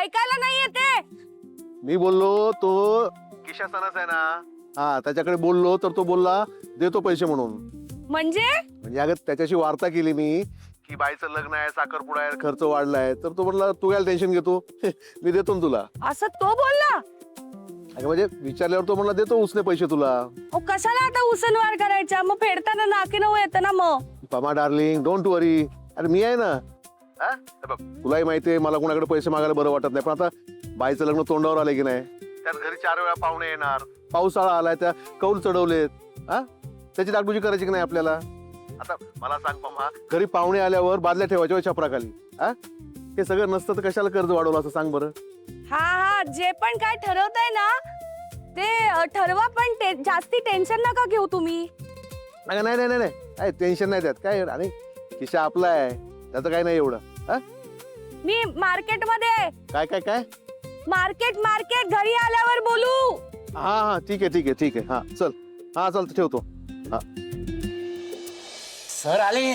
ऐकायला नाही येते. मी बोललो तो किशा सणाच आहे ना, हा त्याच्याकडे बोललो तर तो बोलला देतो पैसे म्हणून. म्हणजे अगं त्याच्याशी वार्ता केली मी की बाईचं लग्न आहे, साखरपुडा आहे, खर्च वाढलाय, तर तो म्हणला तू काय टेन्शन घेतो मी देतो ना तुला. असं तो बोलला? अगं म्हणजे विचारल्यावर तो म्हणला देतो उसने पैसे तुला. कशाला आता उसनवार करायचा, मग फेडताना नाकी नऊ येतं ना. मग पमा डार्लिंग डोंट वरी, अरे मी आहे ना. हा? हे बघ तुलाही माहितीये मला कोणाकडे पैसे मागायला बरं वाटत नाही, पण आता बाईचं लग्न तोंडावर आले की नाही, त्यात घरी 4 वेळा पाहुणे येणार, पावसाळा आलाय, त्या कौल चढवलेत, हा त्याची डागडुजी करायची की नाही आपल्याला. आता मला सांग पमा, घरी पाहुणे आल्यावर बादल्या ठेवायच्या छपराखाली, हा हे सगळं नसतं तर कशाला कर्ज वाढवलं असं सांग बरं. हा जे पण काय ठरवताय ना ते ठरवा, पण जास्ती टेन्शन नका घेऊ तुम्ही. नाही नाही नाही नाही काय टेन्शन नाही त्यात काय, आणि किशा आपला आहे त्याचं काय नाही एवढं. हा मी मार्केट मध्ये. काय काय काय मार्केट मार्केट घरी आल्यावर बोलू. हा हा ठीक आहे ठीक आहे ठीक आहे, हा चल, हा चल ठेवतो. हा सर आले.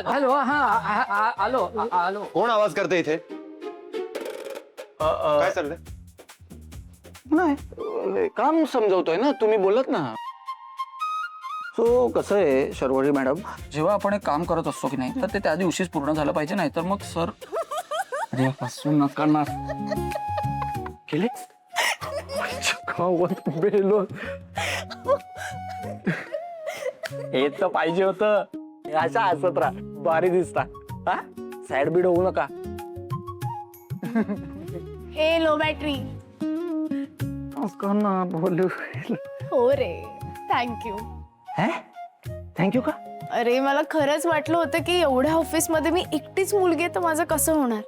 हॅलो. हा आलो आलो. कोण आवाज करते इथे? काय चाललंय? नाही काम समजवतोय ना, तुम्ही बोलत ना. सो कसं आहे शर्वरी मॅडम, जेव्हा आपण एक काम करत असतो की नाही तर ते त्या दिवशीच पूर्ण झालं पाहिजे, नाही तर मग सर अरे पासून नका ना केले बेलो. हे तर पाहिजे होतं. अशा हसत राहा, भारी दिसता. हा सॅड बीड होऊ नका. ए लो बॅटरी. ना बोलू. हो रे, थँक्यू. थँक्यू का? अरे मला खरंच वाटलं होतं की एवढ्या ऑफिस मध्ये मी एकटीच मुलगी आहे तर माझं कसं होणार,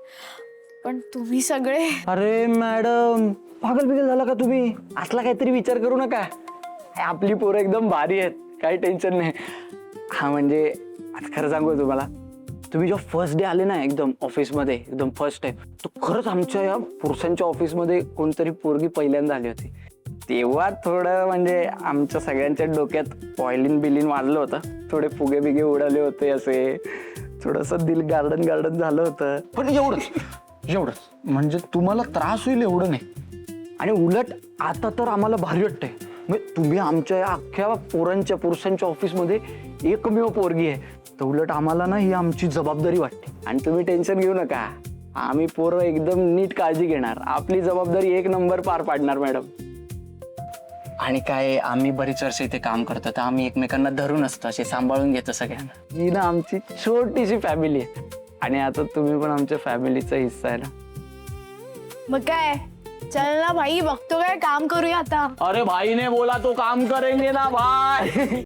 पण तुम्ही सगळे. अरे मॅडम पागल बिगल झाला का तुम्ही? असला काहीतरी विचार करू नका. आपली पोरं एकदम भारी आहेत, काही टेन्शन नाही. हा म्हणजे आता खरं सांगू तुम्हाला, तुम्ही जेव्हा फर्स्ट डे आले ना एकदम ऑफिसमध्ये, एकदम फर्स्ट टाइम, तो खरंच आमच्या या पुरुषांच्या ऑफिसमध्ये कोणतरी पोरगी पहिल्यांदा आली होती. तेव्हा थोडं म्हणजे आमच्या सगळ्यांच्या डोक्यात ऑइलिन बिलिन वाजलं होतं, थोडे फुगे बिगे उडाले होते, असे थोडस दिल गार्डन गार्डन झालं होतं. पण एवढंच म्हणजे तुम्हाला त्रास होईल एवढं नाही. आणि उलट आता तर आम्हाला भारी वाटतंय, म्हणजे तुम्ही आमच्या या अख्ख्या पुरुषांच्या ऑफिसमध्ये एकमेव पोरगी आहे, तर उलट आम्हाला ना ही आमची जबाबदारी वाटते. आणि तुम्ही टेन्शन घेऊ नका, आम्ही पोरं एकदम नीट काळजी घेणार, आपली जबाबदारी 1 नंबर पार पाडणार मॅडम. आणि काय आम्ही बरीच वर्ष इथे काम करतो, तर आम्ही एकमेकांना धरून असतो, असे सांभाळून घेतो सगळ्यांना. ही ना आमची छोटीशी फॅमिली आहे, आणि आता तुम्ही पण आमच्या फॅमिलीचा हिस्सा आहे ना. मग काय, चल ना भाई, बघतो काय काम करूया आता. अरे भाई ने बोला तो काम करेंगे ना भाई.